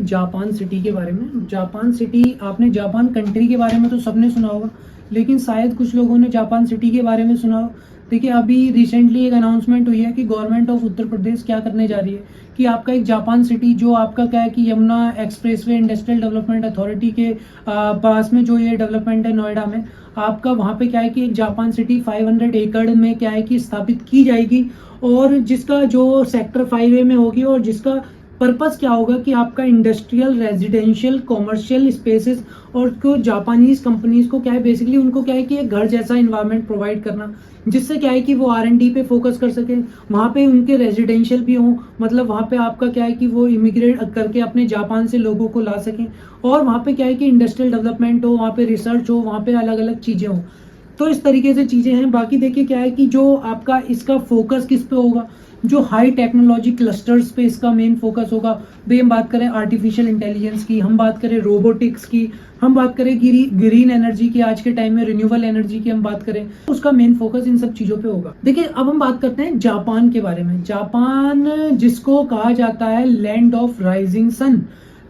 Japan city के बारे में। जापान सिटी, आपने जापान कंट्री के बारे में तो सबने सुना होगा, लेकिन शायद कुछ लोगों ने जापान सिटी के बारे में सुना हो। देखिए, अभी रिसेंटली एक अनाउंसमेंट हुई है कि गवर्नमेंट ऑफ उत्तर प्रदेश क्या करने जा रही है कि आपका एक जापान सिटी, जो आपका क्या है कि Yamuna expressway industrial development authority के पास में जो ये डेवलपमेंट है नोएडा में, आपका वहाँ पे क्या है कि एक जापान सिटी 500 एकड़ में क्या है कि स्थापित की जाएगी, और जिसका जो सेक्टर 5A में होगी, और जिसका पर्पस क्या होगा कि आपका इंडस्ट्रियल, रेजिडेंशियल, कॉमर्शियल स्पेसेस और को जापानीज कंपनीज को क्या है बेसिकली उनको क्या है कि एक घर जैसा इन्वायरमेंट प्रोवाइड करना, जिससे क्या है कि वो R&D पे फोकस कर सके, वहाँ पे उनके रेजिडेंशियल भी हो, मतलब वहाँ पे आपका क्या है कि वो इमिग्रेट करके अपने जापान से लोगों को ला सकें, और वहाँ पे क्या है कि इंडस्ट्रियल डेवलपमेंट हो, वहाँ पे रिसर्च हो, वहाँ पे अलग अलग चीज़ें हो। तो इस तरीके से चीज़ें हैं। बाकी देखिए क्या है कि जो आपका इसका फोकस किस पे होगा, जो हाई टेक्नोलॉजी क्लस्टर्स पे इसका मेन फोकस होगा। भाई हम बात करें आर्टिफिशियल इंटेलिजेंस की, हम बात करें रोबोटिक्स की, हम बात करें ग्रीन एनर्जी की, आज के टाइम में रिन्यूएबल एनर्जी की हम बात करें, उसका मेन फोकस इन सब चीज़ों पे होगा। देखिए, अब हम बात करते हैं जापान के बारे में। जापान जिसको कहा जाता है land of rising sun,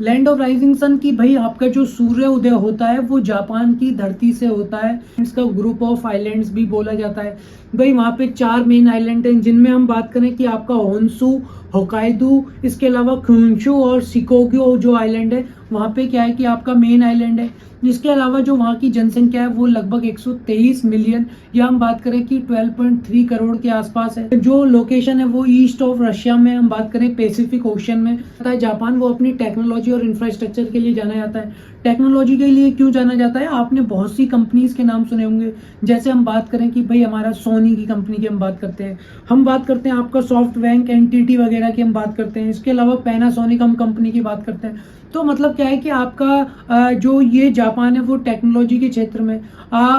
land of rising sun की भाई आपका जो सूर्य उदय होता है वो जापान की धरती से होता है। इसका ग्रुप ऑफ आइलैंड्स भी बोला जाता है। भाई वहाँ पे 4 मेन आइलैंड हैं, जिनमें हम बात करें कि आपका होन्शु, होकाइडो, इसके अलावा क्यूशु और शिकोग्यो जो आइलैंड है, वहाँ पे क्या है कि आपका मेन आइलैंड है। इसके अलावा जो वहाँ की जनसंख्या है वो लगभग 123 मिलियन, या हम बात करें कि 12.3 करोड़ के आसपास है। जो लोकेशन है वो ईस्ट ऑफ रशिया में, हम बात करें पैसिफिक ओशन में। जापान वो अपनी टेक्नोलॉजी और इंफ्रास्ट्रक्चर के लिए जाना जाता है। टेक्नोलॉजी के लिए क्यों जाना जाता है, आपने बहुत सी कंपनीज के नाम सुने होंगे। जैसे हम बात करें कि भाई हमारा सोनी की कंपनी की हम बात करते हैं, हम बात करते हैं आपका सॉफ्टबैंक, एनटीटी वगैरह की हम बात करते हैं। इसके अलावा पैनासोनिक हम कंपनी की बात करते हैं। तो मतलब क्या है कि आपका जो ये जापान है वो टेक्नोलॉजी के क्षेत्र में,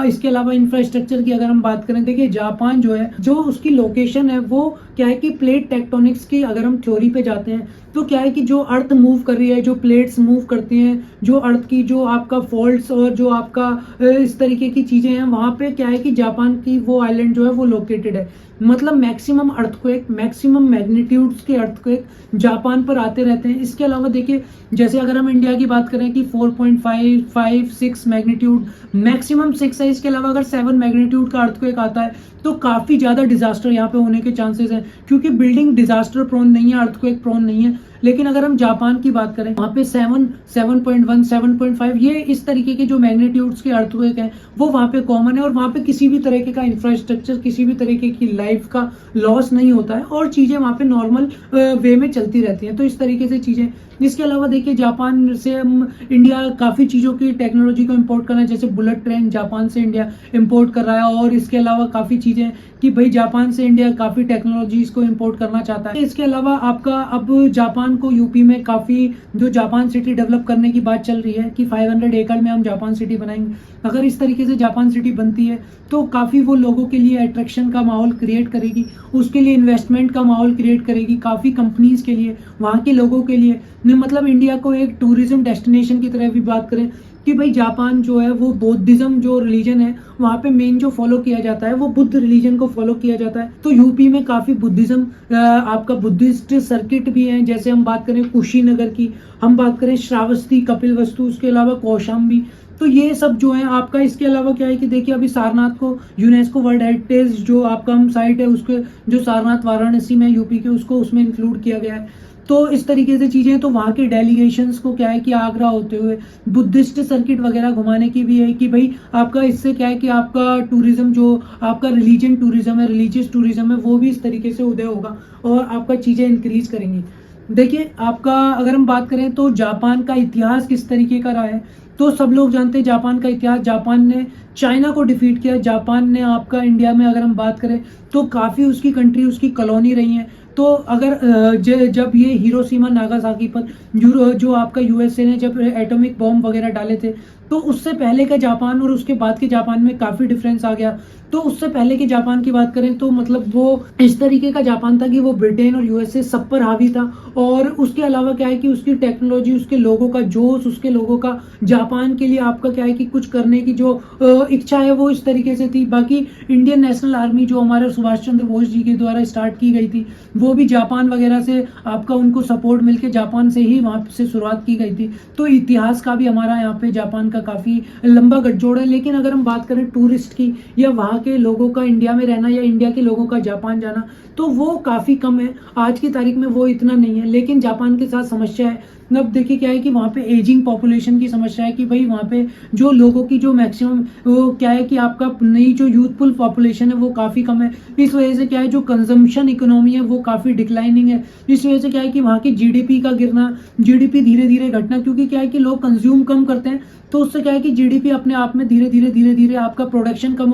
इसके अलावा इंफ्रास्ट्रक्चर की अगर हम बात करें, देखिए जापान जो है, जो उसकी लोकेशन है वो क्या है कि प्लेट टेक्टोनिक्स की अगर हम थ्योरी पे जाते हैं तो क्या है कि जो अर्थ मूव कर रही है, जो प्लेट्स मूव करती हैं, जो अर्थ की जो आपका फॉल्ट्स और जो आपका इस तरीके की चीजें हैं, वहां पे क्या है कि जापान की वो आइलैंड जो है वो लोकेटेड है। मतलब मैक्सिमम अर्थक्वेक, मैक्सिमम मैग्नीट्यूड्स के अर्थक्वेक जापान पर आते रहते हैं। इसके अलावा देखिए, जैसे अगर हम इंडिया की बात करें कि 4.5, 5, 6 मैग्नीट्यूड, मैक्सिमम 6 है। इसके अलावा अगर 7 मैग्नीट्यूड का अर्थक्वेक आता है तो काफी ज्यादा डिजास्टर यहाँ पे होने के चांसेस हैं, क्योंकि बिल्डिंग डिजास्टर प्रोन नहीं है, अर्थक्वेक प्रोन नहीं है। लेकिन अगर हम जापान की बात करें, वहाँ पे 7, 7.1, 7.5 ये इस तरीके के जो मैग्नीट्यूड्स के अर्थक्वेक हैं वो वहाँ पे कॉमन है, और वहाँ पे किसी भी तरीके का इंफ्रास्ट्रक्चर, किसी भी तरीके की लाइफ का लॉस नहीं होता है, और चीजें वहाँ पे नॉर्मल वे में चलती रहती हैं। तो इस तरीके से चीजें। इसके अलावा देखिए, जापान से हम इंडिया काफी चीजों की टेक्नोलॉजी को इंपोर्ट कर रहा है, जैसे बुलेट ट्रेन जापान से इंडिया इंपोर्ट कर रहा है, और इसके अलावा काफी चीजें कि भाई जापान से इंडिया काफी टेक्नोलॉजीज को इंपोर्ट करना चाहता है। इसके अलावा आपका अब जापान को यूपी में काफी जो जापान सिटी डेवलप करने की बात चल रही है कि 500 एकड़ में हम जापान सिटी बनाएंगे। अगर इस तरीके से जापान सिटी बनती है तो काफी वो लोगों के लिए अट्रैक्शन का माहौल क्रिएट करेगी, उसके लिए इन्वेस्टमेंट का माहौल क्रिएट करेगी, काफी कंपनीज के लिए, वहाँ के लोगों के लिए, मतलब इंडिया को एक टूरिज्म डेस्टिनेशन की तरह भी बात करें कि भाई जापान जो है वो बौद्धिज्म जो रिलीजन है वहाँ पे मेन जो फॉलो किया जाता है वो बुद्ध रिलीजन को फॉलो किया जाता है। तो यूपी में काफी बुद्धिज्म, आपका बुद्धिस्ट सर्किट भी है। जैसे हम बात करें कुशीनगर की, हम बात करें श्रावस्ती, कपिलवस्तु, उसके अलावा कौशाम्बी, तो ये सब जो है आपका। इसके अलावा क्या है कि देखिए, अभी सारनाथ को यूनेस्को वर्ल्ड हेरिटेज जो आपका हम साइट है, उसके जो सारनाथ वाराणसी में यूपी के, उसको उसमें इंक्लूड किया गया है। तो इस तरीके से चीजें। तो वहाँ के डेलीगेशंस को क्या है कि आगरा होते हुए बुद्धिस्ट सर्किट वगैरह घुमाने की भी है कि भाई आपका इससे क्या है कि आपका टूरिज्म, जो आपका रिलीजन टूरिज्म है, रिलीजियस टूरिज्म है, वो भी इस तरीके से उदय होगा और आपका चीजें इंक्रीज करेंगी। देखिए, आपका अगर हम बात करें तो जापान का इतिहास किस तरीके का रहा है, तो सब लोग जानते हैं जापान का इतिहास। जापान ने चाइना को डिफीट किया। जापान ने आपका इंडिया में अगर हम बात करें तो काफ़ी उसकी कंट्री, उसकी कॉलोनी रही हैं। तो अगर जब ये हिरोशिमा नागासाकी पर जो आपका यूएसए ने जब एटॉमिक बॉम्ब वगैरह डाले थे, तो उससे पहले का जापान और उसके बाद के जापान में काफ़ी डिफरेंस आ गया। तो उससे पहले के जापान की बात करें तो मतलब वो इस तरीके का जापान था कि वो ब्रिटेन और यूएसए सब पर हावी था, और उसके अलावा क्या है कि उसकी टेक्नोलॉजी, उसके लोगों का जोश, उसके लोगों का जापान के लिए आपका क्या है कि कुछ करने की जो इच्छा है वो इस तरीके से थी। बाकी इंडियन नेशनल आर्मी जो हमारे सुभाष चंद्र बोस जी के द्वारा स्टार्ट की गई थी, वो वो भी जापान वगैरह से आपका उनको सपोर्ट मिलके जापान से ही वहाँ से शुरुआत की गई थी। तो इतिहास का भी हमारा यहाँ पे जापान का काफ़ी लंबा गठजोड़ है। लेकिन अगर हम बात करें टूरिस्ट की या वहाँ के लोगों का इंडिया में रहना या इंडिया के लोगों का जापान जाना, तो वो काफ़ी कम है। आज की तारीख में वो इतना नहीं है। लेकिन जापान के साथ समस्या है, अब देखिए क्या है कि वहाँ पे एजिंग पॉपुलेशन की समस्या है कि भाई वहाँ पे जो लोगों की जो मैक्सिमम वो क्या है कि आपका नई जो यूथफुल पॉपुलेशन है वो काफ़ी कम है। इस वजह से क्या है जो कंजम्पशन इकोनॉमी है वो काफ़ी डिक्लाइनिंग है। इस वजह से क्या है कि वहाँ की जीडीपी का गिरना, जीडीपी धीरे धीरे घटना, क्योंकि क्या है कि लोग कंज्यूम कम करते हैं, तो उससे क्या है कि जीडीपी अपने आप में धीरे धीरे आपका प्रोडक्शन कम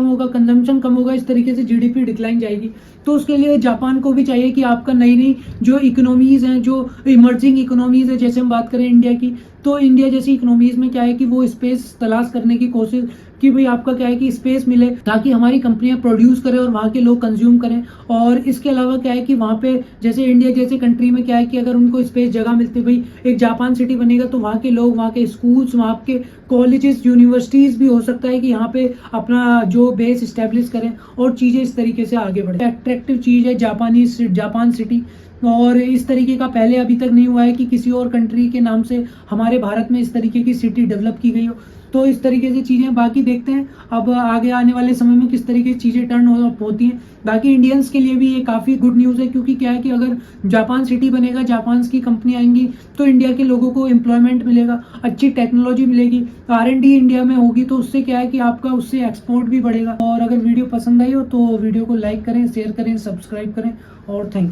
होगा, कंजम्पशन कम होगा, इस तरीके से जीडीपी डिक्लाइन जाएगी। तो उसके लिए जापान को भी चाहिए कि आपका नई नई जो इकोनॉमीज हैं, जो इमर्जिंग इकोनॉमीज है, जैसे हम बात करें इंडिया की, तो इंडिया जैसी इकोनॉमीज में क्या है कि वो स्पेस तलाश करने की कोशिश कि भाई आपका क्या है कि स्पेस मिले ताकि हमारी कंपनियां प्रोड्यूस करें और वहाँ के लोग कंज्यूम करें। और इसके अलावा क्या है कि वहाँ पे जैसे इंडिया जैसे कंट्री में क्या है कि अगर उनको स्पेस जगह मिलती, भाई एक जापान सिटी बनेगा तो वहाँ के लोग, वहाँ के स्कूल्स, वहाँ के कॉलेजेस, यूनिवर्सिटीज भी हो सकता है कि यहाँ पे अपना जो बेस इस्टेब्लिश करें और चीज़ें इस तरीके से आगे बढ़े। अट्रैक्टिव चीज़ है जापान सिटी, और इस तरीके का पहले अभी तक नहीं हुआ है कि किसी और कंट्री के नाम से हमारे भारत में इस तरीके की सिटी डेवलप की गई हो। तो इस तरीके से चीज़ें बाकी देखते हैं अब आगे आने वाले समय में किस तरीके की चीज़ें टर्न होती हैं। बाकी इंडियंस के लिए भी ये काफ़ी गुड न्यूज़ है, क्योंकि क्या है कि अगर जापान सिटी बनेगा, जापान की कंपनी आएंगी, तो इंडिया के लोगों को एम्प्लॉयमेंट मिलेगा, अच्छी टेक्नोलॉजी मिलेगी, R&D इंडिया में होगी, तो उससे क्या है कि आपका उससे एक्सपोर्ट भी बढ़ेगा। और अगर वीडियो पसंद आई हो तो वीडियो को लाइक करें, शेयर करें, सब्सक्राइब करें और थैंक यू।